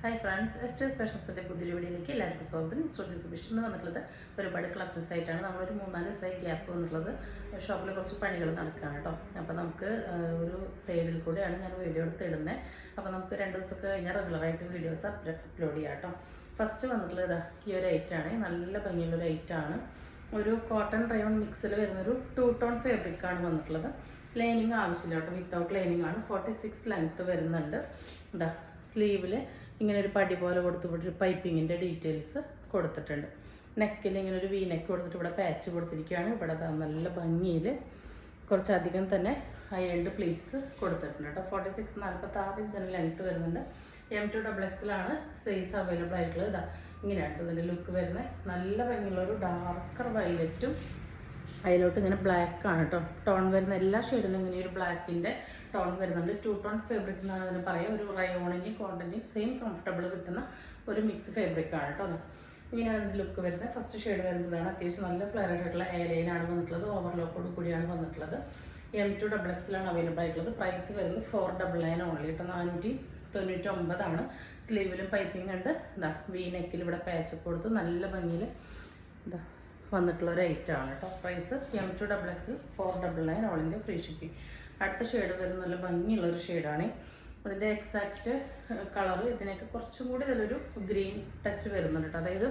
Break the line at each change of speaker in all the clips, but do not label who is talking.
Hi friends, എസ്റ്റേഴ്സ് ഫാഷൻസിൻ്റെ പുതിയൊരു വീഡിയോയിലേക്ക് എല്ലാവർക്കും സ്വാഗതം. ശ്രുതി സുബിഷ് എന്ന് വന്നിട്ടുള്ളത് ഒരുപാട് കളക്ഷൻസ് ആയിട്ടാണ്. നമ്മളൊരു 3-4 ദിവസമായി ഗ്യാപ്പ് വന്നിട്ടുള്ളത്. ഷോപ്പിൽ കുറച്ച് പണികൾ നടക്കുകയാണ് കേട്ടോ. അപ്പോൾ നമുക്ക് ഒരു സൈഡിൽ കൂടെയാണ് ഞാൻ വീഡിയോ എടുത്ത് ഇടുന്നത്. അപ്പോൾ നമുക്ക് 2 ദിവസമൊക്കെ കഴിഞ്ഞാൽ റെഗുലറായിട്ട് വീഡിയോസ് അപ്ലോഡ് ചെയ്യാം കേട്ടോ. ഫസ്റ്റ് വന്നിട്ടുള്ളത് ഈ ഒരു ഐറ്റാണ്. നല്ല ഭംഗിയുള്ളൊരു ഐറ്റാണ്. ഒരു കോട്ടൺ റയോൺ മിക്സിൽ വരുന്നൊരു 2 ടോൺ ഫാബ്രിക്കാണ് വന്നിട്ടുള്ളത്. ലൈനിങ് ആവശ്യമില്ല കേട്ടോ, വിത്തൗട്ട് ലൈനിങ് ആണ്. 46 ലെങ്ത്ത് വരുന്നുണ്ട്. എന്താ സ്ലീവിൽ ഇങ്ങനെ ഒരു പടി പോലെ കൊടുത്തിട്ട് പൈപ്പിങ്ങിൻ്റെ ഡീറ്റെയിൽസ് കൊടുത്തിട്ടുണ്ട്. നെക്കിൽ ഇങ്ങനെ ഒരു വി നെക്ക് കൊടുത്തിട്ട് ഇവിടെ പാച്ച് കൊടുത്തിരിക്കുകയാണ്. ഇവിടെ നല്ല ഭംഗിയിൽ കുറച്ചധികം തന്നെ അയൺഡ് പ്ലീറ്റ്സ് കൊടുത്തിട്ടുണ്ട് കേട്ടോ. 46-46 ഇഞ്ചിന് ലെങ്ത്ത് വരുന്നുണ്ട്. M2XXL സൈസ് അവൈലബിൾ ആയിട്ടുള്ളത്. ഇതാ ഇങ്ങനെയാണ് ഇതിൻ്റെ ലുക്ക് വരുന്നത്. നല്ല ഭംഗിയുള്ളൊരു ഡാർക്കർ വയലറ്റും അതിലോട്ട് ഇങ്ങനെ ബ്ലാക്ക് ആണ് കേട്ടോ. ടോൺ വരുന്ന എല്ലാ ഷെയ്ഡിനും ഇങ്ങനെ ഒരു ബ്ലാക്കിൻ്റെ ടോൺ വരുന്നുണ്ട്. 2 ടോൺ ഫാബ്രിക് എന്നാണ് അതിന് പറയുക. ഒരു റയോണിൻ്റെയും കോട്ടൻ്റെയും സെയിം കംഫർട്ടബിൾ കിട്ടുന്ന ഒരു മിക്സ് ഫാബ്രിക്കാണ് കേട്ടോ. അത് ഇങ്ങനെയാണ് അതിൻ്റെ ലുക്ക് വരുന്നത്. ഫസ്റ്റ് ഷെയ്ഡ് വരുന്നതാണ്. അത്യാവശ്യം നല്ല ഫ്ലെയർ ആയിട്ടുള്ള എയർലൈനാണ് വന്നിട്ടുള്ളത്. ഓവർലോക്കോട് കൂടിയാണ് വന്നിട്ടുള്ളത്. M2XXL അവൈലബിൾ ആയിട്ടുള്ളത്. പ്രൈസ് വരുന്നത് 499 ഓൺലി കേട്ടോ. 499 സ്ലീവിലും പൈപ്പിംഗ് ഉണ്ട്. ഇതാ വി നെക്കിൽ ഇവിടെ പാച്ചപ്പ് കൊടുത്ത് നല്ല ഭംഗിയിൽ ഇതാ വന്നിട്ടുള്ള ഒരു ഐറ്റമാണ് കേട്ടോ. Price M2XXL 499 all India free shipping. അടുത്ത ഷെയ്ഡ് വരുന്ന നല്ല ഭംഗിയുള്ളൊരു ഷെയ്ഡാണ്. അതിൻ്റെ എക്സാക്റ്റ് കളർ ഇതിനൊക്കെ കുറച്ചും കൂടി ഇതിലൊരു ഗ്രീൻ ടച്ച് വരുന്നുണ്ട് കേട്ടോ. അതായത്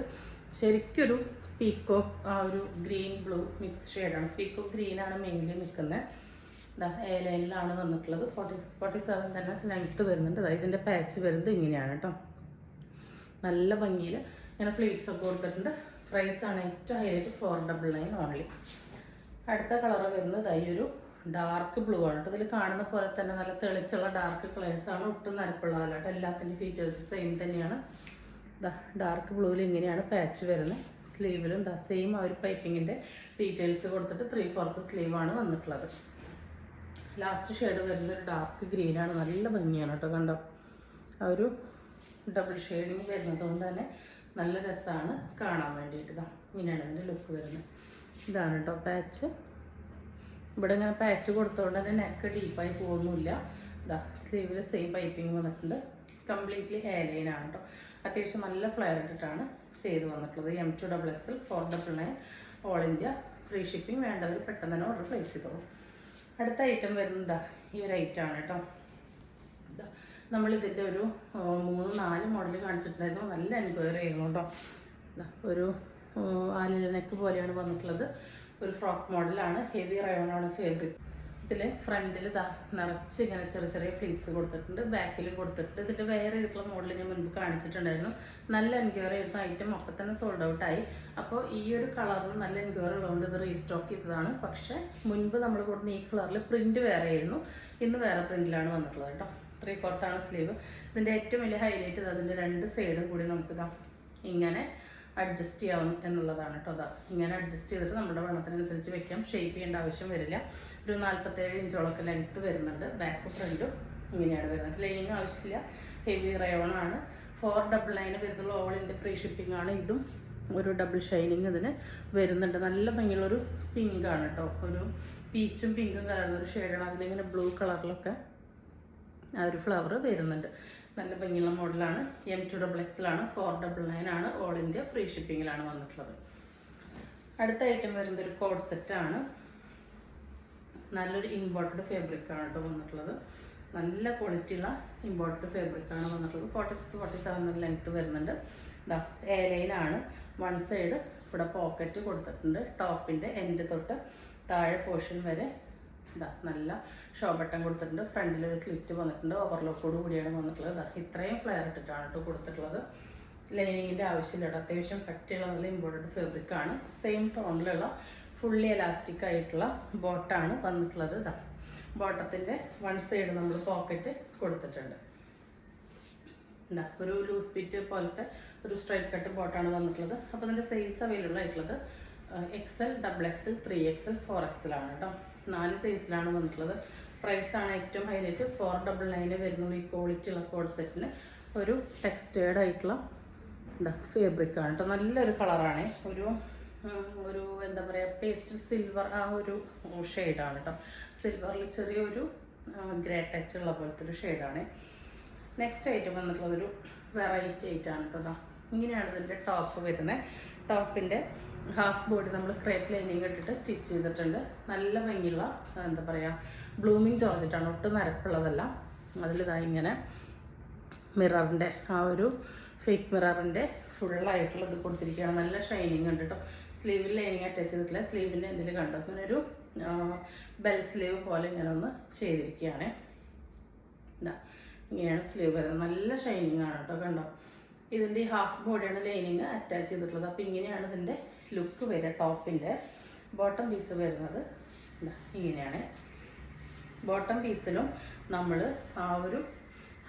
ശരിക്കൊരു പീക്കോക്ക് ഒരു ഗ്രീൻ ബ്ലൂ മിക്സ് ഷെയ്ഡാണ്. പീക്കോക്ക് ഗ്രീനാണ് മെയിൻലി നിൽക്കുന്നത്. ഇതാ എ ലൈനിലാണ് വന്നിട്ടുള്ളത്. 46-47 തന്നെ ലെങ്ത്ത് വരുന്നുണ്ട്. അതായത് ഇതിൻ്റെ പാച്ച് വരുന്നത് ഇങ്ങനെയാണ് കേട്ടോ. നല്ല ഭംഗിയിൽ ഇങ്ങനെ ഫ്ലീറ്റ്സ് ഒക്കെ കൊടുത്തിട്ടുണ്ട്. പ്രൈസാണ് ഏറ്റവും ഹൈലൈറ്റ് 499 ഓൺലി. അടുത്ത കളർ വരുന്നത് ഈ ഒരു ഡാർക്ക് ബ്ലൂ ആണ് കേട്ടോ. ഇതിൽ കാണുന്ന പോലെ തന്നെ നല്ല തെളിച്ചുള്ള ഡാർക്ക് കളേഴ്സാണ്. ഒട്ടും നരപ്പുള്ളതല്ല കേട്ടോ. എല്ലാത്തിൻ്റെ ഫീച്ചേഴ്സ് സെയിം തന്നെയാണ്. ഇതാ ഡാർക്ക് ബ്ലൂവിൽ ഇങ്ങനെയാണ് പാച്ച് വരുന്നത്. സ്ലീവിലും ഇതാ സെയിം ആ ഒരു പൈപ്പിങ്ങിൻ്റെ ഡീറ്റെയിൽസ് കൊടുത്തിട്ട് 3/4 സ്ലീവാണ് വന്നിട്ടുള്ളത്. ലാസ്റ്റ് ഷെയ്ഡ് വരുന്നത് ഒരു ഡാർക്ക് ഗ്രീനാണ്. നല്ല ഭംഗിയാണ് കേട്ടോ. കണ്ടോ ആ ഒരു ഡബിൾ ഷെയ്ഡിങ് വരുന്നത് കൊണ്ട് തന്നെ നല്ല രസമാണ് കാണാൻ വേണ്ടിയിട്ട്. ഇതാ ഇങ്ങനെയാണ് ഇതിൻ്റെ ലുക്ക് വരുന്നത്. ഇതാണ് കേട്ടോ പാച്ച്. ഇവിടെ ഇങ്ങനെ പാച്ച് കൊടുത്തുകൊണ്ട് തന്നെ നെക്ക് ഡീപ്പായി പോകുന്നില്ല. ഇതാ സ്ലീവിൽ സെയിം പൈപ്പിംഗ് വന്നിട്ടുണ്ട്. കംപ്ലീറ്റ്ലി ഹെയർ ലൈനാണ് കേട്ടോ. അത്യാവശ്യം നല്ല ഫ്ലെയർ ഇട്ടിട്ടാണ് ചെയ്ത് വന്നിട്ടുള്ളത്. M2XXL 499 all India free shipping. വേണ്ടവർ പെട്ടെന്ന് തന്നെ ഓർഡർ പ്ലേസ് ചെയ്തോളൂ. അടുത്ത ഐറ്റം വരുന്നത് ഈ ഒരു ഐറ്റമാണ് കേട്ടോ. ഇതാ നമ്മളിതിൻ്റെ ഒരു 3-4 മോഡൽ കാണിച്ചിട്ടുണ്ടായിരുന്നു. നല്ല എൻക്വയറി ആയിരുന്നു കേട്ടോ. ഒരു ആലില നെക്ക് പോലെയാണ് വന്നിട്ടുള്ളത്. ഒരു ഫ്രോക്ക് മോഡലാണ്. ഹെവി റയോണാണ് ഫാബ്രിക്. ഇതിൽ ഫ്രണ്ടിൽ ഇതാ നിറച്ച് ഇങ്ങനെ ചെറിയ ചെറിയ ഫ്ലീറ്റ്സ് കൊടുത്തിട്ടുണ്ട്. ബാക്കിലും കൊടുത്തിട്ടുണ്ട്. ഇതിൻ്റെ വേറെ ചെയ്തിട്ടുള്ള മോഡൽ ഞാൻ മുൻപ് കാണിച്ചിട്ടുണ്ടായിരുന്നു. നല്ല എൻക്വയറി ആയിരുന്നു. ഐറ്റം അപ്പം തന്നെ സോൾഡ് ഔട്ടായി. അപ്പോൾ ഈ ഒരു കളറിന് നല്ല എൻക്വയറി ഉള്ളതുകൊണ്ട് ഇത് റീസ്റ്റോക്ക് ചെയ്തതാണ്. പക്ഷേ മുൻപ് നമ്മൾ കൊടുക്കുന്ന ഈ കളറിൽ പ്രിൻറ്റ് വേറെ ആയിരുന്നു. ഇന്ന് വേറെ പ്രിൻറ്റിലാണ് വന്നിട്ടുള്ളത് കേട്ടോ. 3/4 സ്ലീവ്. ഇതിൻ്റെ ഏറ്റവും വലിയ ഹൈലൈറ്റ് ഇത് അതിൻ്റെ 2 സൈഡും കൂടി നമുക്കിതാ ഇങ്ങനെ അഡ്ജസ്റ്റ് ചെയ്യാവും എന്നുള്ളതാണ് കേട്ടോ. അതാ ഇങ്ങനെ അഡ്ജസ്റ്റ് ചെയ്തിട്ട് നമ്മുടെ വണ്ണത്തിനനുസരിച്ച് വെക്കാം. ഷേപ്പ് ചെയ്യേണ്ട ആവശ്യം വരില്ല. ഒരു 47 ഇഞ്ചോളൊക്കെ ലെങ്ത്ത് വരുന്നുണ്ട്. ബാക്കും ഫ്രണ്ടും ഇങ്ങനെയാണ് വരുന്നത്. ലൈനിങ് ആവശ്യമില്ല. ഹെവി റയോണാണ്. 499 വരുന്നുള്ള ഓൾ ഇന്ത്യ ഫ്രീ ഷിപ്പിംഗ് ആണ്. ഇതും ഒരു ഡബിൾ ഷൈനിങ് ഇതിന് വരുന്നുണ്ട്. നല്ല ഭംഗിയുള്ളൊരു പിങ്കാണ് കേട്ടോ. ഒരു പീച്ചും പിങ്കും കലർന്നൊരു ഷെയ്ഡാണ്. അതിലിങ്ങനെ ബ്ലൂ കളറിലൊക്കെ ആ ഒരു ഫ്ലവർ വരുന്നുണ്ട്. നല്ല ഭംഗിയുള്ള മോഡലാണ്. M2XXL 499 ഓൾ ഇന്ത്യ ഫ്രീ ഷിപ്പിങ്ങിലാണ് വന്നിട്ടുള്ളത്. അടുത്ത ഐറ്റം വരുന്നത് ഒരു കോഡ് സെറ്റാണ്. നല്ലൊരു ഇമ്പോർട്ടഡ് ഫാബ്രിക്കാണ് കേട്ടോ വന്നിട്ടുള്ളത്. നല്ല ക്വാളിറ്റിയുള്ള ഇമ്പോർട്ടഡ് ഫാബ്രിക്കാണ് വന്നിട്ടുള്ളത്. 46-47 ലെങ്ത്ത് വരുന്നുണ്ട്. ഇതാ എ ലൈനാണ്. 1 സൈഡ് ഇവിടെ പോക്കറ്റ് കൊടുത്തിട്ടുണ്ട്. ടോപ്പിൻ്റെ എൻഡ് തൊട്ട് താഴെ പോർഷൻ വരെ ഇതാ നല്ല ഷോ ബട്ടൺ കൊടുത്തിട്ടുണ്ട്. ഫ്രണ്ടിലൊരു സ്ലിറ്റ് വന്നിട്ടുണ്ട്. ഓവർലോക്കോട് കൂടിയാണ് വന്നിട്ടുള്ളത്. ഇതാ ഇത്രയും ഫ്ലെയർ ഇട്ടിട്ടാണ് കേട്ടോ കൊടുത്തിട്ടുള്ളത്. ലൈനിങ്ങിൻ്റെ ആവശ്യമില്ല. അത്യാവശ്യം കട്ടിയുള്ള നല്ല ഇമ്പോർട്ടഡ് ഫാബ്രിക്കാണ്. സെയിം ടോണിലുള്ള ഫുള്ളി എലാസ്റ്റിക് ആയിട്ടുള്ള ബോട്ടാണ് വന്നിട്ടുള്ളത്. ഇതാ ബോട്ടത്തിൻ്റെ 1 സൈഡ് നമ്മൾ പോക്കറ്റ് കൊടുത്തിട്ടുണ്ട്. എന്താ ഒരു ലൂസ് ഫിറ്റ് പോലത്തെ ഒരു സ്ട്രൈറ്റ് കട്ട് ബോട്ടാണ് വന്നിട്ടുള്ളത്. അപ്പോൾ ഇതിൻ്റെ സൈസ് അവൈലബിൾ ആയിട്ടുള്ളത് XL, XXL, 3XL, 4XL ആണ് കേട്ടോ. 4 സൈസിലാണ് വന്നിട്ടുള്ളത്. പ്രൈസാണ് ഏറ്റവും ഹൈലൈറ്റ്. 499 വരുന്നുള്ളൂ. ഈ ക്വാളിറ്റി ഉള്ള കോഡ് സെറ്റിന് ഒരു ടെക്സ്റ്റേർഡ് ആയിട്ടുള്ള എന്താ ഫാബ്രിക്കാണ് കേട്ടോ. നല്ലൊരു കളറാണ്. ഒരു എന്താ പറയുക പേസ്റ്റൽ സിൽവർ ആ ഒരു ഷെയ്ഡാണ് കേട്ടോ. സിൽവറിൽ ചെറിയൊരു ഗ്രേ ടച്ച് ഉള്ള പോലത്തെ ഒരു ഷെയ്ഡാണ്. നെക്സ്റ്റ് ഐറ്റം വന്നിട്ടുള്ളതൊരു വെറൈറ്റി ആയിട്ടാണ് കേട്ടോ. ഇങ്ങനെയാണ് ഇതിൻ്റെ ടോപ്പ് വരുന്നത്. ടോപ്പിൻ്റെ ഹാഫ് ബോഡി നമ്മൾ ക്രേപ്പ് ലൈനിങ് ഇട്ടിട്ട് സ്റ്റിച്ച് ചെയ്തിട്ടുണ്ട്. നല്ല ഭംഗിയുള്ള എന്താ പറയുക, ബ്ലൂമിങ് ജോർജറ്റാണ്, ഒട്ടും നരപ്പുള്ളതല്ല. അതിലിതാ ഇങ്ങനെ മിററിൻ്റെ ആ ഒരു ഫേക്ക് മിററിൻ്റെ ഫുള്ളായിട്ടുള്ളത് കൊടുത്തിരിക്കുകയാണ്. നല്ല ഷൈനിങ് ഉണ്ട് കേട്ടോ. സ്ലീവിൽ ലൈനിങ് അറ്റാച്ച് ചെയ്തിട്ടില്ല. സ്ലീവിൻ്റെ എൻഡിൽ കണ്ടോ ഇങ്ങനെ ഒരു ബെൽ സ്ലീവ് പോലെ ഇങ്ങനെ ഒന്ന് ചെയ്തിരിക്കുകയാണ്. ഇതാ ഇങ്ങനെയാണ് സ്ലീവ് വരുന്നത്. നല്ല ഷൈനിങ് ആണ് കേട്ടോ. കണ്ടോ, ഇതിൻ്റെ ഈ ഹാഫ് ബോഡിയാണ് ലൈനിങ് അറ്റാച്ച് ചെയ്തിട്ടുള്ളത്. അപ്പോൾ ഇങ്ങനെയാണ് ഇതിൻ്റെ ലുക്ക് വരിക. ടോപ്പിൻ്റെ ബോട്ടം പീസ് വരുന്നത് ഇങ്ങനെയാണ്. ബോട്ടം പീസിലും നമ്മൾ ആ ഒരു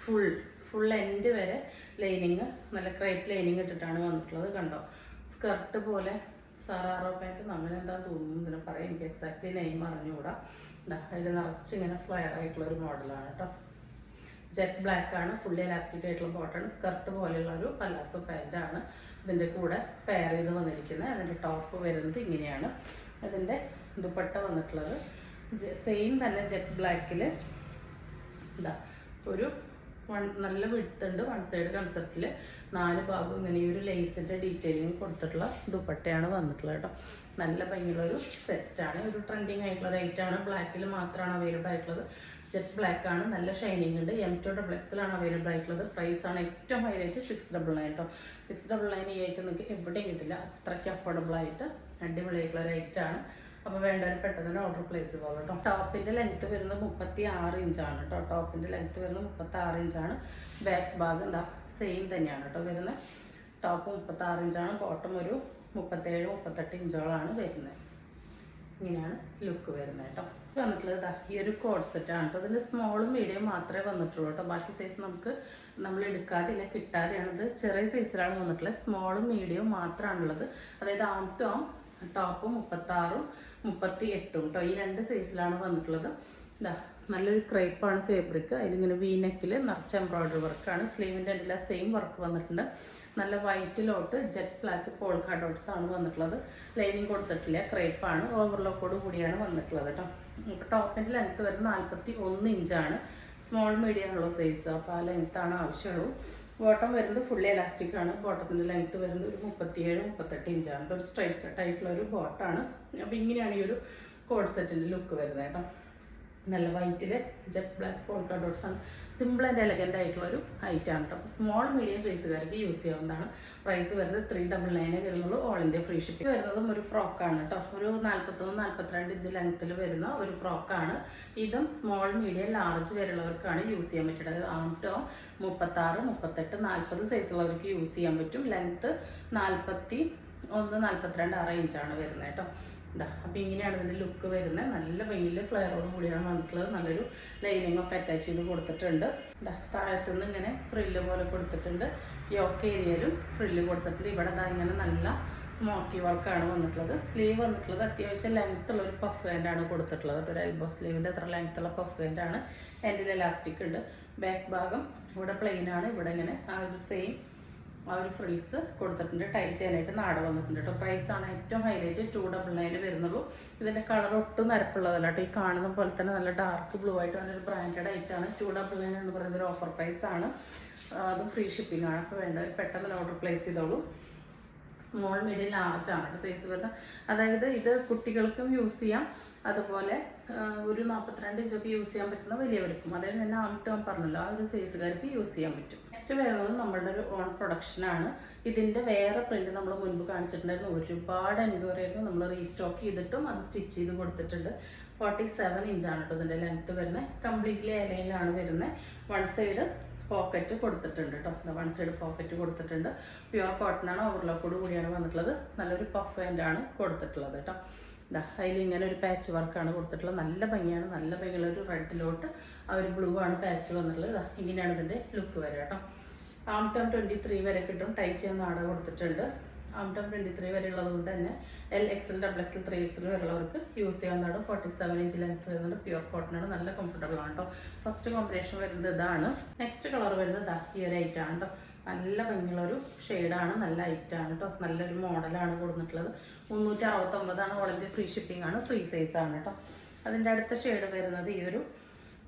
ഫുൾ എൻഡ് വരെ ലൈനിങ്, നല്ല ക്രേപ്പ് ലൈനിങ് ഇട്ടിട്ടാണ് വന്നിട്ടുള്ളത്. കണ്ടോ, സ്കർട്ട് പോലെ സാറാറോ പാൻറ്റ് അങ്ങനെ എന്താ തോന്നുന്നു ഇതിനെ പറയാം, എനിക്ക് എക്സാക്ട്ലി നെയിം അറിഞ്ഞുകൂടാ. അതിൽ നിറച്ചിങ്ങനെ ഫ്ലയർ ആയിട്ടുള്ള ഒരു മോഡലാണ് കേട്ടോ. ജെറ്റ് ബ്ലാക്ക് ആണ്, ഫുള്ളി എലാസ്റ്റിക് ആയിട്ടുള്ള ബോട്ടാണ്. സ്കർട്ട് പോലെയുള്ള ഒരു പലാസോ പാൻറ്റാണ് ഇതിൻ്റെ കൂടെ പെയർ ചെയ്ത് വന്നിരിക്കുന്നത്. അതിൻ്റെ ടോപ്പ് വരുന്നത് ഇങ്ങനെയാണ്. അതിൻ്റെ ദുപ്പട്ട വന്നിട്ടുള്ളത് സെയിം തന്നെ ജെറ്റ് ബ്ലാക്കിൽ ഇതാ ഒരു നല്ല വിടുത്തുണ്ട്. വൺ സൈഡ് കൺസെപ്റ്റിൽ 4 ഭാഗം ഇങ്ങനെ ഈ ഒരു ലേസിൻ്റെ ഡീറ്റെയിലിങ് കൊടുത്തിട്ടുള്ള ദുപ്പട്ടയാണ് വന്നിട്ടുള്ളത് കേട്ടോ. നല്ല ഭംഗിയുള്ളൊരു സെറ്റാണ്. ഒരു ട്രെൻഡിങ് ആയിട്ടുള്ള റേറ്റാണ്. ബ്ലാക്കിൽ മാത്രമാണ് അവൈലബിൾ ആയിട്ടുള്ളത്. ജെറ്റ് ബ്ലാക്ക് ആണ്, നല്ല ഷൈനിങ് ഉണ്ട്. M2XL അവൈലബിൾ ആയിട്ടുള്ളത്. പ്രൈസാണ് ഏറ്റവും ഹൈലൈറ്റ് 699 കേട്ടോ. 699 ഈ ഐറ്റം നിങ്ങൾക്ക് എവിടെയും കിട്ടില്ല. അത്രയ്ക്ക് അഫോർഡബിൾ ആയിട്ട് അടിപൊളിയായിട്ടുള്ള റേറ്റാണ്. അപ്പോൾ വേണ്ടവർ പെട്ടെന്ന് തന്നെ ഓർഡർ പ്ലേസ് ചെയ്തോളൂ കേട്ടോ. ടോപ്പിൻ്റെ ലെങ്ത്ത് വരുന്നത് 36 ഇഞ്ചാണ് കേട്ടോ. ടോപ്പിൻ്റെ ലെങ്ത്ത് വരുന്നത് 36 ഇഞ്ചാണ്. ബാക്ക് ഭാഗം എന്താ സെയിം തന്നെയാണ് കേട്ടോ വരുന്നത്. ടോപ്പ് 36 ഇഞ്ചാണ്. ബോട്ടം ഒരു 37-38 ഇഞ്ചോളാണ് വരുന്നത്. ഇങ്ങനെയാണ് ലുക്ക് വരുന്നത് കേട്ടോ. വന്നിട്ടുള്ളത് ഈ ഒരു കോഡ് സെറ്റാണ് കേട്ടോ. ഇതിൻ്റെ സ്മോളും മീഡിയം മാത്രമേ വന്നിട്ടുള്ളൂ കേട്ടോ. ബാക്കി സൈസ് നമ്മൾ എടുക്കാതില്ല, കിട്ടാതെയാണ്. ഇത് ചെറിയ സൈസിലാണ് വന്നിട്ടുള്ളത്. സ്മോളും മീഡിയവും മാത്രമാണുള്ളത്. അതായത് ആം ടു ആം ടോപ്പ് 36-38 കേട്ടോ. ഈ 2 സൈസിലാണ് വന്നിട്ടുള്ളത്. ഇതാ നല്ലൊരു ക്രേപ്പാണ് ഫാബ്രിക്. അതിലിങ്ങനെ വീനെക്കിൽ നിറച്ച് എംബ്രോയ്ഡറി വർക്കാണ്. സ്ലീവിൻ്റെ എല്ലാം സെയിം വർക്ക് വന്നിട്ടുണ്ട്. നല്ല വൈറ്റിലോട്ട് ജെറ്റ് ബ്ലാക്ക് പോൾക്ക ഡോട്ട്സ് ആണ് വന്നിട്ടുള്ളത്. ലൈനിങ് കൊടുത്തിട്ടില്ല, ക്രേപ്പാണ്. ഓവർലോക്കോട് കൂടിയാണ് വന്നിട്ടുള്ളത് കേട്ടോ. ഇപ്പോൾ ടോപ്പിൻ്റെ ലെങ്ത്ത് വരുന്നത് 41 ഇഞ്ചാണ്. സ്മോൾ മീഡിയം ഉള്ള സൈസ്. അപ്പോൾ ആ ലെങ്ത്താണ് ആവശ്യമുള്ളൂ. ബോട്ടം വരുന്നത് ഫുള്ളി എലാസ്റ്റിക് ആണ്. ബോട്ടത്തിൻ്റെ ലെങ്ത്ത് വരുന്നത് ഒരു 37-38 ഇഞ്ചാണ്. ഒരു സ്ട്രൈറ്റ് കട്ട് ആയിട്ടുള്ള ഒരു ബോട്ടാണ്. അപ്പോൾ ഇങ്ങനെയാണ് ഈ ഒരു കോഡ് സെറ്റിൻ്റെ ലുക്ക് വരുന്നത് കേട്ടോ. നല്ല വൈറ്റിൽ ജെറ്റ് ബ്ലാക്ക് പോൾക്ക ഡോട്ട്സ് ആണ്. സിമ്പിൾ ആൻഡ് എലഗൻ്റ് ആയിട്ടുള്ളൊരു ഐറ്റമാണ് കേട്ടോ. അപ്പോൾ സ്മോൾ മീഡിയം സൈസുകാർക്ക് യൂസ് ചെയ്യാവുന്നതാണ്. പ്രൈസ് വരുന്നത് 399 വരുന്നുള്ളൂ. All India free shipping. വരുന്നതും ഒരു ഫ്രോക്കാണ് കേട്ടോ. ഒരു 41-42 ഇഞ്ച് ലെങ്ത്തിൽ വരുന്ന ഒരു ഫ്രോക്കാണ്. ഇതും സ്മോൾ മീഡിയം ലാർജ് വരെയുള്ളവർക്കാണ് യൂസ് ചെയ്യാൻ പറ്റുന്നത്. അതായത് ആം ടു 36-38-40 സൈസുള്ളവർക്ക് യൂസ് ചെയ്യാൻ പറ്റും. ലെങ്ത്ത് 41-42 ഇഞ്ചാണ് വരുന്നത് കേട്ടോ. ഇതാ അപ്പോൾ ഇങ്ങനെയാണ് ഇതിൻ്റെ ലുക്ക് വരുന്നത്. നല്ല ഭംഗിയിൽ ഫ്ലെയറോട് കൂടിയാണ് വന്നിട്ടുള്ളത്. നല്ലൊരു ലൈനിങ് ഒക്കെ അറ്റാച്ച് ചെയ്ത് കൊടുത്തിട്ടുണ്ട്. ഇതാ താഴത്തുനിന്ന് ഇങ്ങനെ ഫ്രില്ല് പോലെ കൊടുത്തിട്ടുണ്ട്. യോക്ക് ഏരിയയിലും ഫ്രില്ല് കൊടുത്തിട്ടുണ്ട്. ഇവിടെ ഇതാ ഇങ്ങനെ നല്ല സ്മോക്കി വർക്കാണ് വന്നിട്ടുള്ളത്. സ്ലീവ് വന്നിട്ടുള്ളത് അത്യാവശ്യം ലെങ്ത്തുള്ള ഒരു പഫ് ഹാൻഡാണ് കൊടുത്തിട്ടുള്ളത്. ഒരു എൽബോ സ്ലീവിൻ്റെ അത്ര ലെങ്ത്തുള്ള പഫ് ഹാൻഡാണ്. എൻഡിൽ എലാസ്റ്റിക് ഉണ്ട്. ബാക്ക് ഭാഗം ഇവിടെ പ്ലെയിൻ ആണ്. ഇവിടെ ഇങ്ങനെ ആ ഒരു സെയിം ആ ഒരു ഫ്രിൽസ് കൊടുത്തിട്ടുണ്ട്. ടൈ ചെയ്യാനായിട്ട് നാട വന്നിട്ടുണ്ട് കേട്ടോ. പ്രൈസാണ് ഏറ്റവും ഹൈലൈറ്റ് 299 വരുന്നുള്ളൂ. ഇതിൻ്റെ കളർ ഒട്ടും നരപ്പുള്ളതല്ല കേട്ടോ. ഈ കാണുന്ന പോലെ തന്നെ നല്ല ഡാർക്ക് ബ്ലൂ ആയിട്ട് നല്ലൊരു ബ്രാൻഡഡ് ആയിട്ടാണ്. 299 എന്ന് പറയുന്നത് ഒരു ഓഫർ പ്രൈസാണ്. അത് ഫ്രീ ഷിപ്പിംഗ് ആണ്. അപ്പോൾ വേണ്ടവർ പെട്ടെന്ന് ഓർഡർ പ്ലേസ് ചെയ്തോളൂ. സ്മോൾ മീഡിയം ലാർജ് ആണ് സൈസ് വരുന്നത്. അതായത് ഇത് കുട്ടികൾക്കും യൂസ് ചെയ്യാം, അതുപോലെ ഒരു 42 ഇഞ്ചൊക്കെ യൂസ് ചെയ്യാൻ പറ്റുന്ന വലിയവർക്കും, അതായത് ഞാൻ ആം ടു ആം പറഞ്ഞല്ലോ, ആ ഒരു സൈസുകാർക്ക് യൂസ് ചെയ്യാൻ പറ്റും. നെക്സ്റ്റ് വരുന്നത് നമ്മളുടെ ഒരു ഓൺ പ്രൊഡക്ഷനാണ്. ഇതിൻ്റെ വേറെ പ്രിൻറ്റ് നമ്മൾ മുൻപ് കാണിച്ചിട്ടുണ്ടായിരുന്നു. ഒരുപാട് എൻക്വയറി ആയിരുന്നു. നമ്മൾ റീസ്റ്റോക്ക് ചെയ്തിട്ടും അത് സ്റ്റിച്ച് ചെയ്ത് കൊടുത്തിട്ടുണ്ട്. 47 ഇഞ്ചാണ് കേട്ടോ ഇതിൻ്റെ ലെങ്ത്ത് വരുന്നത്. കംപ്ലീറ്റ്ലി അലൈനിലാണ് വരുന്നത്. വൺ സൈഡ് പോക്കറ്റ് കൊടുത്തിട്ടുണ്ട് കേട്ടോ. വൺ സൈഡ് പോക്കറ്റ് കൊടുത്തിട്ടുണ്ട്. പ്യുവർ കോട്ടൺ ആണ്. ഓവർലോക്കോട് കൂടിയാണ് വന്നിട്ടുള്ളത്. നല്ലൊരു പഫ് ഹാൻഡാണ് കൊടുത്തിട്ടുള്ളത് കേട്ടോ. അതിൽ ഇങ്ങനെ ഒരു പാച്ച് വർക്കാണ് കൊടുത്തിട്ടുള്ളത്. നല്ല ഭംഗിയാണ്. നല്ല ഭംഗിയുള്ള ഒരു റെഡിലോട്ട് ആ ഒരു ബ്ലൂ ആണ് പാച്ച് വന്നിട്ടുള്ളത്. ഇങ്ങനെയാണ് ഇതിൻ്റെ ലുക്ക് വരിക കേട്ടോ. ആം ടോം 23 വരെ കിട്ടും. ടൈ ചെയ്യാൻ നാട കൊടുത്തിട്ടുണ്ട്. ആം ടോം 23 വരെ ഉള്ളത് കൊണ്ട് തന്നെ LXL, XXL, 3XL വരെയുള്ളവർക്ക് യൂസ് ചെയ്യാവുന്നതാണ്. 47 ഇഞ്ച് ലെങ്ത്ത് വരുന്നുണ്ട്. പ്യുവർ കോട്ടൺ ആണ്. നല്ല കംഫർട്ടബിൾ ആണ് കേട്ടോ. ഫസ്റ്റ് കോമ്പിനേഷൻ വരുന്നത് ഇതാണ്. നെക്സ്റ്റ് കളർ വരുന്നത് ഈ ഒരു ഐറ്റാണ് കേട്ടോ. നല്ല ഭംഗിയുള്ളൊരു ഷെയ്ഡാണ്. നല്ല ഐറ്റാണ് കേട്ടോ. നല്ലൊരു മോഡലാണ് കൊടുത്തിട്ടുള്ളത്. 369 ഓൾ ഇന്ത്യ ഫ്രീ ഷിപ്പിംഗ് ആണ്. ഫ്രീ സൈസ് ആണ് കേട്ടോ. അതിൻ്റെ അടുത്ത ഷെയ്ഡ് വരുന്നത് ഈ ഒരു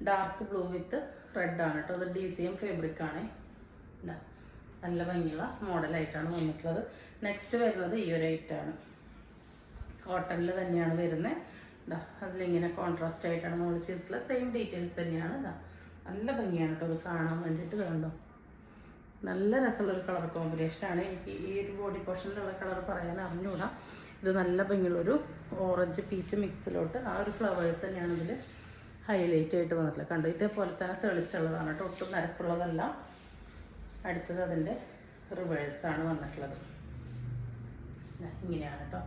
ഡാർക്ക് ബ്ലൂ വിത്ത് റെഡ് ആണ് കേട്ടോ. അത് DCM ഫാബ്രിക് ആണ്. നല്ല ഭംഗിയുള്ള മോഡലായിട്ടാണ് വന്നിട്ടുള്ളത്. നെക്സ്റ്റ് വരുന്നത് ഈ ഒരു ഐറ്റാണ്. കോട്ടണിൽ തന്നെയാണ് വരുന്നത്. ഇതാ അതിലിങ്ങനെ കോൺട്രാസ്റ്റ് ആയിട്ടാണ് നമ്മൾ ചെയ്തിട്ടുള്ളത്. സെയിം ഡീറ്റെയിൽസ് തന്നെയാണ്. ഇതാ നല്ല ഭംഗിയാണ് കേട്ടോ അത് കാണാൻ വേണ്ടിയിട്ട്. കണ്ടോ, നല്ല രസമുള്ളൊരു കളർ കോമ്പിനേഷനാണ്. എനിക്ക് ഈ ഒരു ബോഡി പോർഷനിലുള്ള കളർ പറയാൻ അറിഞ്ഞുകൂടാ. ഇത് നല്ല ഭംഗിയുള്ളൊരു ഓറഞ്ച് പീച്ച് മിക്സിലോട്ട് ആ ഒരു ഫ്ലവേഴ്സ് തന്നെയാണ് ഇതിൽ ഹൈലൈറ്റ് ആയിട്ട് വന്നിട്ടുള്ളത്. കണ്ടോ, ഇതേപോലെ തന്നെ തെളിച്ചുള്ളതാണ് കേട്ടോ, ഒട്ടും നരപ്പുള്ളതല്ല. അടുത്തത് അതിൻ്റെ റിവേഴ്സാണ് വന്നിട്ടുള്ളത്. ഇങ്ങനെയാണ് കേട്ടോ.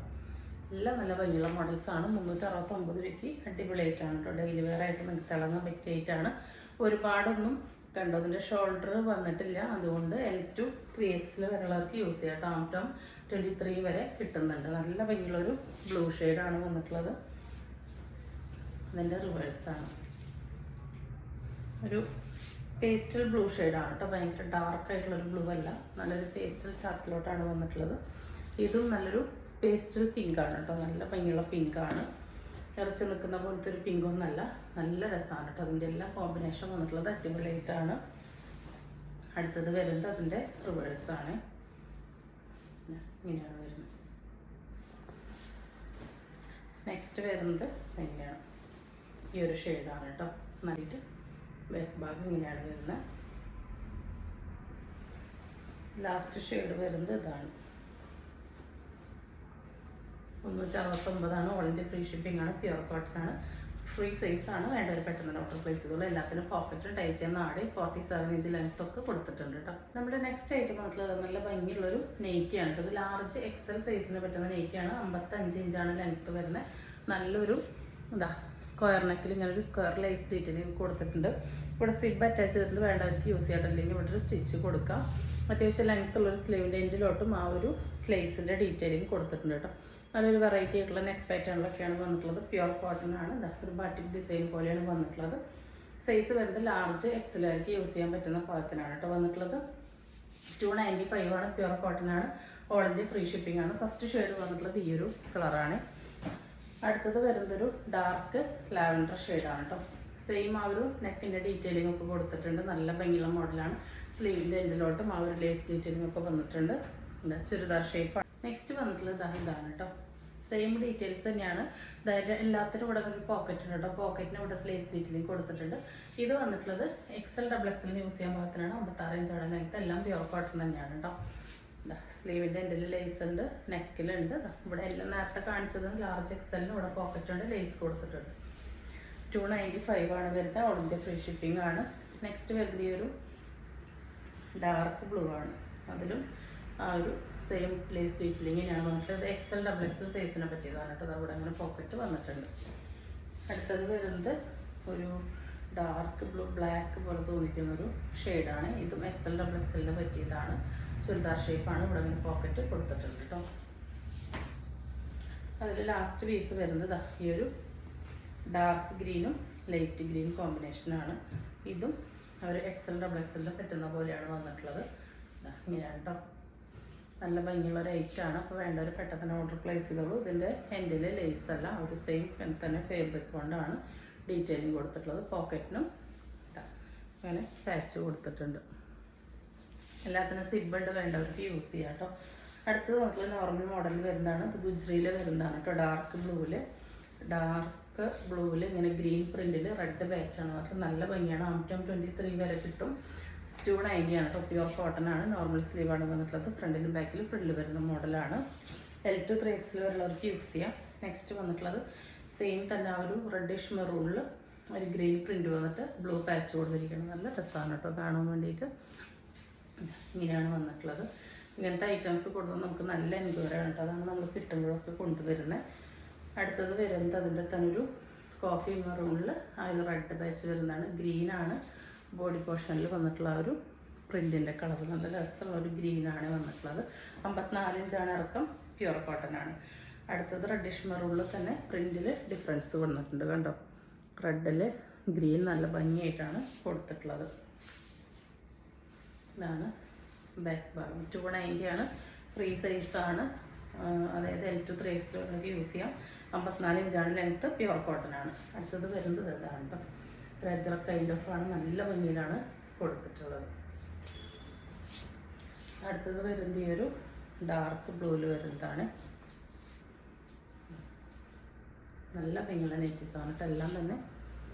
എല്ലാം നല്ല ഭംഗിയുള്ള മോഡൽസാണ്. 369 രൂപയ്ക്ക് അടിപൊളിയായിട്ടാണ് കേട്ടോ. ഡെയിലി വെയർ ആയിട്ട് നിങ്ങൾക്ക് തിളങ്ങാൻ പറ്റിയായിട്ടാണ്. ഒരുപാടൊന്നും കണ്ടോ അതിൻ്റെ ഷോൾഡർ വന്നിട്ടില്ല. അതുകൊണ്ട് L2 3X വരെയുള്ളവർക്ക് യൂസ് ചെയ്യാം. ടോം 23 വരെ കിട്ടുന്നുണ്ട്. നല്ല ഭംഗിയുള്ളൊരു ബ്ലൂ ഷെയ്ഡാണ് വന്നിട്ടുള്ളത്. അതിൻ്റെ റിവേഴ്സാണ് ഒരു പേസ്റ്റൽ ബ്ലൂ ഷെയ്ഡാണ് കേട്ടോ. ഭയങ്കര ഡാർക്കായിട്ടുള്ളൊരു ബ്ലൂ അല്ല, നല്ലൊരു പേസ്റ്റൽ ചാർട്ടിലോട്ടാണ് വന്നിട്ടുള്ളത്. ഇതും നല്ലൊരു പേസ്റ്റൽ പിങ്കാണ് കേട്ടോ. നല്ല ഭംഗിയുള്ള പിങ്കാണ്. ഇറച്ച് നിൽക്കുന്ന പോലത്തെ ഒരു പിങ്കൊന്നല്ല, നല്ല രസമാണ് കേട്ടോ. അതിൻ്റെ എല്ലാം കോമ്പിനേഷൻ വന്നിട്ടുള്ളത് അടിപൊളിയായിട്ടാണ്. അടുത്തത് വരുന്നത് അതിൻ്റെ റിവേഴ്സാണ്. ഇങ്ങനെയാണ് വരുന്നത്. നെക്സ്റ്റ് വരുന്നത് എങ്ങനെയാണ് ഈ ഒരു ഷെയ്ഡാണ് കേട്ടോ. നല്ലിട്ട് ബാക്ക് ഭാഗം ഇങ്ങനെയാണ് വരുന്നത്. ലാസ്റ്റ് ഷെയ്ഡ് വരുന്നത് ഇതാണ്. 369 ഓൾ ഇന്ത്യ ഫ്രീ ഷിപ്പിംഗ് ആണ്. പ്യുവർ കോട്ടൺ ആണ്. ഫ്രീ സൈസ് ആണ്. വേണ്ടവർ പെട്ടെന്ന് ഓർഡർ പ്ലേസ് ചെയ്തോളൂ. എല്ലാത്തിനും പോക്കറ്റും ടൈറ്റ് ചെയ്യുന്ന ആടെ 47 ഇഞ്ച് ലെങ്ത് ഒക്കെ കൊടുത്തിട്ടുണ്ട് കേട്ടോ. നമ്മുടെ നെക്സ്റ്റ് ഐറ്റം വന്നിട്ടുള്ളത് നല്ല ഭംഗിയുള്ളൊരു നെയ്റ്റിയാണ് കേട്ടോ. ഇത് ലാർജ് XL സൈസിന് പറ്റുന്ന നെയ്റ്റിയാണ്. 55 ഇഞ്ചാണ് ലെങ്ത്ത് വരുന്നത്. നല്ലൊരു സ്ക്വയർ നെക്കിൽ ഇങ്ങനെ ഒരു സ്ക്വയർ ലേസ് ഡീറ്റെയിലിംഗ് കൊടുത്തിട്ടുണ്ട്. ഇവിടെ സിബ് അറ്റാച്ച് ചെയ്തിട്ട് വേണ്ടവർക്ക് യൂസ് ചെയ്യാം. അല്ലെങ്കിൽ ഇവിടെ ഒരു സ്റ്റിച്ച് കൊടുക്കാം. അത്യാവശ്യം ലെങ്ത്ത് ഉള്ളൊരു സ്ലീവിൻ്റെ എൻഡിലോട്ടും ആ ഒരു ലേസിൻ്റെ ഡീറ്റെയിലിംഗ് കൊടുത്തിട്ടുണ്ട് കേട്ടോ. നല്ലൊരു വെറൈറ്റി ആയിട്ടുള്ള നെക്ക് പാറ്റേണിലൊക്കെയാണ് വന്നിട്ടുള്ളത്. പ്യുവർ കോട്ടൺ ആണ്. ഒരു ബാറ്റിക് ഡിസൈൻ പോലെയാണ് വന്നിട്ടുള്ളത്. സൈസ് വരുന്നത് ലാർജ് XL ആയിരിക്കും യൂസ് ചെയ്യാൻ പറ്റുന്ന പാകത്തിനാണ് കേട്ടോ വന്നിട്ടുള്ളത്. 295 ആണ്. പ്യുവർ കോട്ടൺ ആണ്. ഓൾ ഇന്ത്യ ഫ്രീ ഷിപ്പിംഗ് ആണ്. ഫസ്റ്റ് ഷെയ്ഡ് വന്നിട്ടുള്ളത് ഈ ഒരു കളറാണ്. അടുത്തത് വരുന്നതൊരു ഡാർക്ക് ലാവൻഡർ ഷെയ്ഡാണ് കേട്ടോ. സെയിം ആ ഒരു നെക്കിൻ്റെ ഡീറ്റെയിലിംഗ് ഒക്കെ കൊടുത്തിട്ടുണ്ട്. നല്ല ഭംഗിയുള്ള മോഡലാണ്. സ്ലീവിൻ്റെ എൻഡിലോട്ടും ആ ഒരു ലേസ് ഡീറ്റെയിലിംഗ് ഒക്കെ വന്നിട്ടുണ്ട്. ചുരിദാർ ഷേപ്പാണ്. നെക്സ്റ്റ് വന്നിട്ടുള്ളത് ഇതാണ് കേട്ടോ. സെയിം ഡീറ്റെയിൽസ് തന്നെയാണ്. എല്ലാത്തിനും ഇവിടെ ഒരു പോക്കറ്റ് ഉണ്ട് കേട്ടോ. പോക്കറ്റിന് ഇവിടെ ലേസ് ഡീറ്റെയിലിംഗ് കൊടുത്തിട്ടുണ്ട്. ഇത് വന്നിട്ടുള്ളത് XL XXL യൂസ് ചെയ്യാൻ പാകത്തിനാണ്. 56 ഇഞ്ചാണ് ലെങ്ത്. എല്ലാം പ്യുവർ കോട്ടൺ തന്നെയാണ് കേട്ടോ. സ്ലീവിൻ്റെ എൻഡിൽ ലേസ് ഉണ്ട്, നെക്കിലുണ്ട്. ഇവിടെ എല്ലാം നേരത്തെ കാണിച്ചതും ലാർജ് XL ഇവിടെ പോക്കറ്റ് ഉണ്ട്, ലേസ് കൊടുത്തിട്ടുണ്ട്. 295 ആണ് വരുന്നത്. ഓൾ ഇന്ത്യ ഫ്രീ ഷിപ്പിംഗ് ആണ്. നെക്സ്റ്റ് വരുന്നത് ഈ ഒരു ഡാർക്ക് ബ്ലൂ ആണ്. അതിലും ആ ഒരു സെയിം ലേസ് ഡീറ്റെയിലിംഗ് തന്നെയാണ് വന്നിട്ടുള്ളത്. XL XXL സൈസിനെ പറ്റിയതാണ് കേട്ടോ. അവിടെ അങ്ങനെ പോക്കറ്റ് വന്നിട്ടുണ്ട്. അടുത്തത് വരുന്നത് ഒരു ഡാർക്ക് ബ്ലൂ ബ്ലാക്ക് പോലെ തോന്നിക്കുന്നൊരു ഷെയ്ഡാണ്. ഇതും XL XXL പറ്റിയതാണ്. ചുരിദാർ ഷേപ്പാണ്. ഇവിടെ അങ്ങനെ പോക്കറ്റ് കൊടുത്തിട്ടുണ്ട് കേട്ടോ. അതിൽ ലാസ്റ്റ് പീസ് വരുന്നത് ഈ ഒരു ഡാർക്ക് ഗ്രീനും ലൈറ്റ് ഗ്രീൻ കോമ്പിനേഷനാണ്. ഇതും അവർ XL XXL പറ്റുന്ന പോലെയാണ് വന്നിട്ടുള്ളത്. ഇങ്ങനെയാണ് കേട്ടോ. നല്ല ഭംഗിയുള്ള ഒരു ഐറ്റാണ്. അപ്പോൾ വേണ്ടവർ പെട്ടെന്ന് ഓർഡർ പ്ലേസ് ചെയ്തോളൂ. ഇതിൻ്റെ എൻഡിൽ ലേസ് അല്ല, ഒരു സെയിം തന്നെ ഫാബ്രിക് കൊണ്ടാണ് ഡീറ്റെയിലിംഗ് കൊടുത്തിട്ടുള്ളത്. പോക്കറ്റിനും അങ്ങനെ പാച്ച് കൊടുത്തിട്ടുണ്ട്. എല്ലാത്തിനും സിബുണ്ട്, വേണ്ടവർക്ക് യൂസ് ചെയ്യാം കേട്ടോ. അടുത്തത് നമുക്ക് നോർമൽ മോഡൽ വരുന്നതാണ്. ഇത് ഗുജ്രിയിൽ വരുന്നതാണ് കേട്ടോ. ഡാർക്ക് ബ്ലൂവിൽ ഇങ്ങനെ ഗ്രീൻ പ്രിൻറ്റിൽ റെഡ് ബാച്ചാണ്. മാത്രം നല്ല ഭംഗിയാണ്. 23 വരെ കിട്ടും. 290 ആണ് കേട്ടോ. പ്യുവർ കോട്ടൺ ആണ്. നോർമൽ സ്ലീവാണ് വന്നിട്ടുള്ളത്. ഫ്രണ്ടിലും ബാക്കിലും ഫ്രില്ല് വരുന്ന മോഡലാണ്. L2 3X വരുന്നവർക്ക് യൂസ് ചെയ്യാം. നെക്സ്റ്റ് വന്നിട്ടുള്ളത് സെയിം തന്നെ ആ ഒരു റെഡിഷ് മെറൂണിൽ ഒരു ഗ്രീൻ പ്രിൻറ്റ് വന്നിട്ട് ബ്ലൂ പാച്ച് കൊടുത്തിരിക്കണം. നല്ല രസമാണ് കേട്ടോ കാണാൻ വേണ്ടിയിട്ട്. ഇങ്ങനെയാണ് വന്നിട്ടുള്ളത്. ഇങ്ങനത്തെ ഐറ്റംസ് കൊടുത്താൽ നമുക്ക് നല്ല എൻക്വയറി ആണ് കേട്ടോ. അതാണ് നമ്മൾ കിട്ടുമ്പോഴൊക്കെ കൊണ്ടുവരുന്നത്. അടുത്തത് വരുന്നത് അതിൻ്റെ തന്നെ ഒരു കോഫി മെറൂണിൽ ആ ഒരു റെഡ് പാച്ച് വരുന്നതാണ്. ഗ്രീനാണ് ബോഡി പോർഷനിൽ വന്നിട്ടുള്ള ആ ഒരു പ്രിൻറ്റിൻ്റെ കളർ. നല്ല രസമുള്ള ഒരു ഗ്രീനാണ് വന്നിട്ടുള്ളത്. 54 ഇഞ്ചാണ് ഇറക്കം. പ്യുവർ കോട്ടൺ ആണ്. അടുത്തത് റെഡിഷ് മെറൂണിൽ തന്നെ പ്രിൻറ്റിൽ ഡിഫറൻസ് വന്നിട്ടുണ്ട്. കണ്ടോ, റെഡിൽ ഗ്രീൻ നല്ല ഭംഗിയായിട്ടാണ് കൊടുത്തിട്ടുള്ളത്. ഇതാണ് ബാക്ക് ഭാഗം. 290 ആണ്. ഫ്രീ സൈസാണ്. അതായത് L2 3X യൂസ് ചെയ്യാം. 54 ഇഞ്ചാണ് ലെങ്ത്ത്. പ്യുവർ കോട്ടൺ ആണ്. അടുത്തത് വരുന്നത് ഇതാണ് കേട്ടോ. റെജർ കൈൻഡ് ഓഫ് ആണ്. നല്ല ഭംഗിയിലാണ് കൊടുത്തിട്ടുള്ളത്. അടുത്തത് വരുന്നത് ഈ ഒരു ഡാർക്ക് ബ്ലൂവിൽ വരുന്നതാണ്. നല്ല ഭംഗിയുള്ള നെറ്റീസാണ് കേട്ടോ, എല്ലാം തന്നെ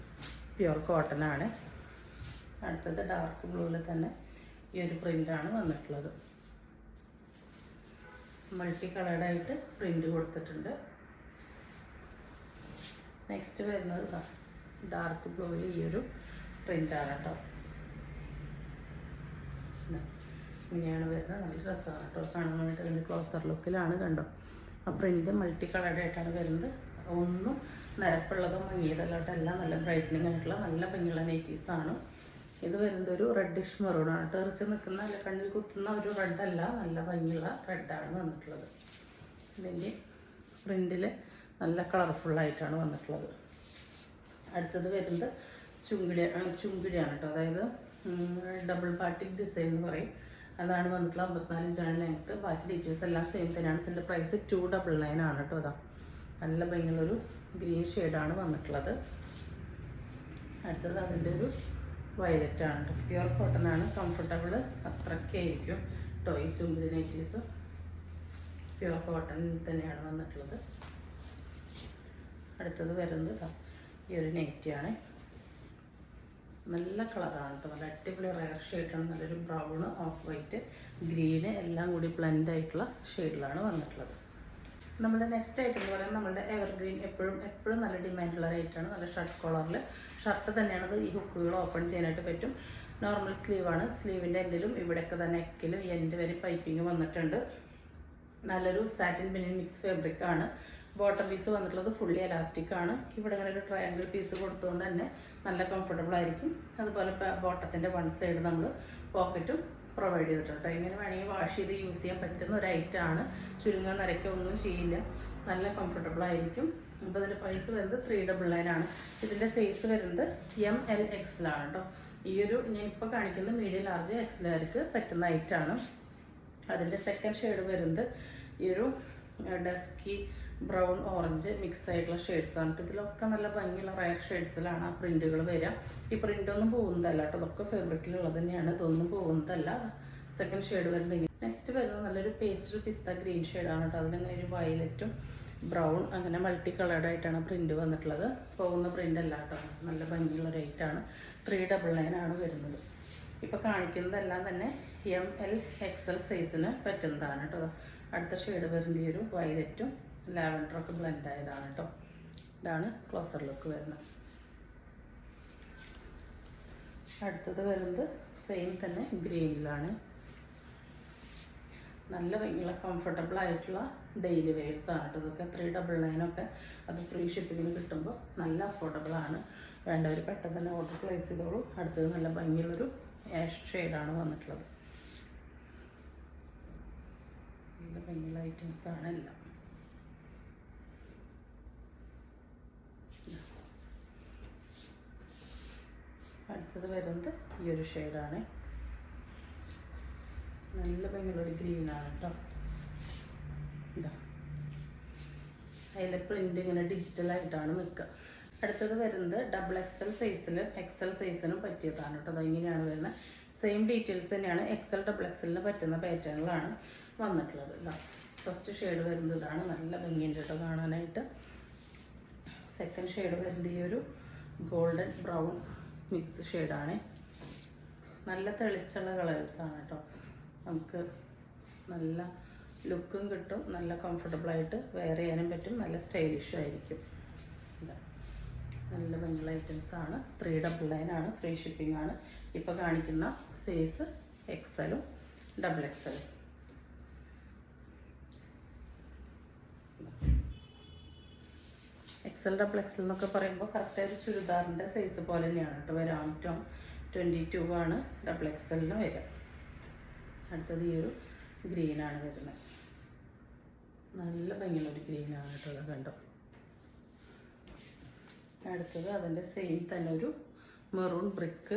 പ്യുർ കോട്ടൺ ആണ്. അടുത്തത് ഡാർക്ക് ബ്ലൂവിൽ തന്നെ ഈ ഒരു പ്രിൻ്റാണ് വന്നിട്ടുള്ളത്. മൾട്ടി കളേർഡായിട്ട് പ്രിൻ്റ് കൊടുത്തിട്ടുണ്ട്. നെക്സ്റ്റ് വരുന്നത് ഡാർക്ക് ബ്ലൂവിൽ ഈ ഒരു പ്രിൻ്റാണ് കേട്ടോ. ഇങ്ങനെയാണ് വരുന്നത്. നല്ല രസമാണ് കേട്ടോ കാണാൻ വേണ്ടിയിട്ട്. അതിൻ്റെ ക്ലോസർ ലുക്കിലാണ് കണ്ടോ. ആ പ്രിൻ്റ് മൾട്ടി കളേർഡായിട്ടാണ് വരുന്നത്. ഒന്നും നിരപ്പുള്ളതോ മങ്ങിയതല്ല കേട്ടോ, എല്ലാം നല്ല ബ്രൈറ്റനിങ് ആയിട്ടുള്ള നല്ല ഭംഗിയുള്ള നൈറ്റീസാണ്. ഇത് വരുന്നത് ഒരു റെഡിഷ് മെറൂണാണ്. തെറിച്ച് നിൽക്കുന്ന അല്ല കണ്ണിൽ കുത്തുന്ന ഒരു റെഡല്ല, നല്ല ഭംഗിയുള്ള റെഡാണ് വന്നിട്ടുള്ളത്. ഇതിൻ്റെ പ്രിൻറ്റിൽ നല്ല കളർഫുള്ളായിട്ടാണ് വന്നിട്ടുള്ളത്. അടുത്തത് വരുന്നത് ചുങ്കിടിയാണ് കേട്ടോ. അതായത് ഡബിൾ ബാറ്റിക് ഡിസൈൻ എന്ന് പറയും. അതാണ് വന്നിട്ടുള്ളത്. 54 ഇഞ്ചാണ് ലെങ്ത്ത്. ബാക്കി ഡീറ്റെയിൽസ് എല്ലാം സെയിം തന്നെയാണ്. ഇതിൻ്റെ പ്രൈസ് 299 ആണ് കേട്ടോ. അതാ നല്ല ഭംഗിയുള്ളൊരു ഗ്രീൻ ഷെയ്ഡാണ് വന്നിട്ടുള്ളത്. അടുത്തത് അതിൻ്റെ ഒരു വയലറ്റ് ആണ് കേട്ടോ. പ്യുർ കോട്ടൺ ആണ്. കംഫർട്ടബിൾ അത്രയ്ക്കായിരിക്കും കേട്ടോ. ഈ ചുങ്കിടി നൈറ്റീസ് പ്യുർ കോട്ടൺ തന്നെയാണ് വന്നിട്ടുള്ളത്. അടുത്തത് വരുന്നത് ഈ ഒരു നൈറ്റിയാണ്. നല്ല കളറാണ് കേട്ടോ. നല്ല അടിപൊളി റയർ ഷെയ്ഡാണ്. നല്ലൊരു ബ്രൗണ്, ഓഫ് വൈറ്റ്, ഗ്രീന് എല്ലാം കൂടി ബ്ലെൻഡ് ആയിട്ടുള്ള ഷെയ്ഡിലാണ് വന്നിട്ടുള്ളത്. നമ്മുടെ നെക്സ്റ്റ് ഐറ്റം എന്ന് പറയുന്നത് നമ്മുടെ എവർഗ്രീൻ, എപ്പോഴും നല്ല ഡിമാൻഡുള്ള ഒരു ഐറ്റമാണ്. നല്ല ഷർട്ട് കോളറിൽ ഷർട്ട് തന്നെയാണത്. ഈ ഹുക്കുകൾ ഓപ്പൺ ചെയ്യാനായിട്ട് പറ്റും. നോർമൽ സ്ലീവാണ്. സ്ലീവിൻ്റെ എൻഡിലും ഇവിടെയൊക്കെ തന്നെ നെക്കിലും എൻഡ് വരെ പൈപ്പിങ് വന്നിട്ടുണ്ട്. നല്ലൊരു സാറ്റിൻ ബനിയൻ മിക്സ് ഫാബ്രിക് ആണ്. ബോട്ടം പീസ് വന്നിട്ടുള്ളത് ഫുള്ളി എലാസ്റ്റിക് ആണ്. ഇവിടെ ഇങ്ങനെ ഒരു ട്രയാങ്കിൾ പീസ് കൊടുത്തുകൊണ്ട് തന്നെ നല്ല കംഫർട്ടബിൾ ആയിരിക്കും. അതുപോലെ ബോട്ടത്തിൻ്റെ വൺ സൈഡ് നമ്മൾ പോക്കറ്റും പ്രൊവൈഡ് ചെയ്തിട്ടുണ്ട്. ഇങ്ങനെ വേണമെങ്കിൽ വാഷ് ചെയ്ത് യൂസ് ചെയ്യാൻ പറ്റുന്ന ഒരു ഐറ്റമാണ്. ചുരുങ്ങാൻ നരയ്ക്കുക ഒന്നും ചെയ്യില്ല. നല്ല കംഫർട്ടബിൾ ആയിരിക്കും. അപ്പോൾ ഇതിൻ്റെ പ്രൈസ് വരുന്നത് 399 ആണ്. ഇതിൻ്റെ സൈസ് വരുന്നത് ML XL ആണ് കേട്ടോ. ഈ ഒരു ഞാനിപ്പോൾ കാണിക്കുന്നത് മീഡിയം ലാർജ് എക്സലുകാർക്ക് പറ്റുന്ന ഐറ്റമാണ്. അതിൻ്റെ സെക്കൻഡ് ഷെയ്ഡ് വരുന്നത് ഈ ഒരു ഡസ്കി ബ്രൗൺ ഓറഞ്ച് മിക്സ് ആയിട്ടുള്ള ഷെയ്ഡ്സാണ്. ഇതിലൊക്കെ നല്ല ഭംഗിയുള്ള റയർ ഷെയ്ഡ്സിലാണ് ആ പ്രിൻറ്റുകൾ വരിക. ഈ പ്രിൻ്റൊന്നും പോകുന്നതല്ല കേട്ടോ. ഇതൊക്കെ ഫാബ്രിക്കിലുള്ളത് തന്നെയാണ്. ഇതൊന്നും പോകുന്നതല്ല. സെക്കൻഡ് ഷെയ്ഡ് വരുന്നത്. നെക്സ്റ്റ് വരുന്നത് നല്ലൊരു പേസ്റ്റൽ പിസ്ത ഗ്രീൻ ഷെയ്ഡാണ് കേട്ടോ. അതിലങ്ങനെ ഒരു വയലറ്റും ബ്രൗൺ അങ്ങനെ മൾട്ടി കളേർഡായിട്ടാണ് പ്രിൻറ്റ് വന്നിട്ടുള്ളത്. പോകുന്ന പ്രിൻ്റ് അല്ല കേട്ടോ. നല്ല ഭംഗിയുള്ള ഒരു ഐറ്റാണ്. 399 ആണ് വരുന്നത്. ഇപ്പോൾ കാണിക്കുന്നതെല്ലാം തന്നെ ML XL സൈസിന് പറ്റുന്നതാണ് കേട്ടോ. അടുത്ത ഷെയ്ഡ് വരുന്നത് ഈ ഒരു വയലറ്റും ലാവൻഡറൊക്കെ ബ്ലെൻഡ് ആയതാണ് കേട്ടോ. ഇതാണ് ക്ലോസർ ലുക്ക് വരുന്നത്. അടുത്തത് വരുന്നത് സെയിം തന്നെ ഗ്രീനിലാണ്. നല്ല ഭംഗിയുള്ള കംഫർട്ടബിൾ ആയിട്ടുള്ള ഡെയിലി വെയർസ് ആണ് കേട്ടോ. ഇതൊക്കെ 399 ഒക്കെ. അത് ഫ്രീ ഷിപ്പിങ്ങിന് കിട്ടുമ്പോൾ നല്ല അഫോർഡബിൾ ആണ്. വേണ്ടവർ പെട്ടെന്ന് തന്നെ ഓർഡർ പ്ലേസ് ചെയ്തോളൂ. അടുത്തത് നല്ല ഭംഗിയുള്ളൊരു ആഷ് ഷെയ്ഡാണ് വന്നിട്ടുള്ളത്. നല്ല ഭംഗിയുള്ള ഐറ്റംസാണ് എല്ലാം. അടുത്തത് വരുന്നത് ഈ ഒരു ഷെയ്ഡാണ്. നല്ല ഭംഗിയുള്ളൊരു ഗ്രീനാണ് കേട്ടോ. ഇതാ അതിലെ പ്രിൻ്റ് ഇങ്ങനെ ഡിജിറ്റലായിട്ടാണ് നിൽക്കുക. അടുത്തത് വരുന്നത് ഡബിൾ XL സൈസിൽ XL സൈസിനും പറ്റിയതാണ് കേട്ടോ. അതിങ്ങനെയാണ് വരുന്നത്. സെയിം ഡീറ്റെയിൽസ് തന്നെയാണ്. XL ഡബിൾ XLന് പറ്റുന്ന പാറ്റേണിലാണ് വന്നിട്ടുള്ളത്. ഇതാ ഫസ്റ്റ് ഷെയ്ഡ് വരുന്നത് ഇതാണ്. നല്ല ഭംഗിയുണ്ട് കേട്ടോ കാണാനായിട്ട്. സെക്കൻഡ് ഷെയ്ഡ് വരുന്നത് ഈ ഒരു ഗോൾഡൻ ബ്രൗൺ മിക്സ് ഷെയ്ഡാണ്. നല്ല തെളിച്ചുള്ള കളേഴ്സാണ് കേട്ടോ. നമുക്ക് നല്ല ലുക്കും കിട്ടും. നല്ല കംഫർട്ടബിളായിട്ട് വെയർ ചെയ്യാനും പറ്റും. നല്ല സ്റ്റൈലിഷും ആയിരിക്കും. നല്ല ഭംഗിയുള്ള ഐറ്റംസാണ്. 399 ആണ്. ഫ്രീ ഷിപ്പിംഗ് ആണ്. ഇപ്പോൾ കാണിക്കുന്ന സൈസ് XLും ഡബിൾ XLും. XL ഡബിൾ XL എന്നൊക്കെ പറയുമ്പോൾ കറക്റ്റ് ഒരു ചുരിദാറിൻ്റെ സൈസ് പോലെ തന്നെയാണ് കേട്ടോ വരിക. 22 ആണ് ഡബിൾ XLന് വരിക. അടുത്തത് ഈ ഒരു ഗ്രീനാണ് വരുന്നത്. നല്ല ഭംഗിയുള്ളൊരു ഗ്രീനാണ് കേട്ടോ. അത് കണ്ടോ. അടുത്തത് അതിൻ്റെ സെയിം തന്നെ ഒരു മെറൂൺ ബ്രിക്ക്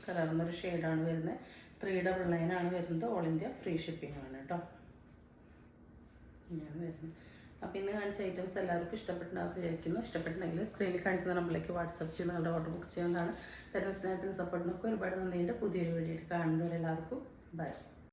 കലർന്നൊരു ഷെയ്ഡാണ് വരുന്നത്. 399 ആണ് വരുന്നത്. ഓൾ ഇന്ത്യ ഫ്രീ ഷിപ്പിംഗ് ആണ് കേട്ടോ. ഇങ്ങനെയാണ് വരുന്നത്. അപ്പോൾ ഇന്ന് കാണിച്ച ഐറ്റംസ് എല്ലാവർക്കും ഇഷ്ടപ്പെട്ടുണ്ടാവും വിചാരിക്കുന്നു. ഇഷ്ടപ്പെട്ടുണ്ടെങ്കിൽ സ്ക്രീനിൽ കാണിക്കുന്ന നമ്പറിലേക്ക് വാട്സപ്പ് ചെയ്ത് നിങ്ങളുടെ ഓർഡർ ബുക്ക് ചെയ്യാവുന്നതാണ്. തരുന്ന സ്നേഹത്തിന് സപ്പോർട്ടിനൊക്കെ ഒരുപാട് നന്ദിയുണ്ട്. പുതിയൊരു വീഡിയോയിൽ കാണുന്നവരെല്ലാവർക്കും ബൈ.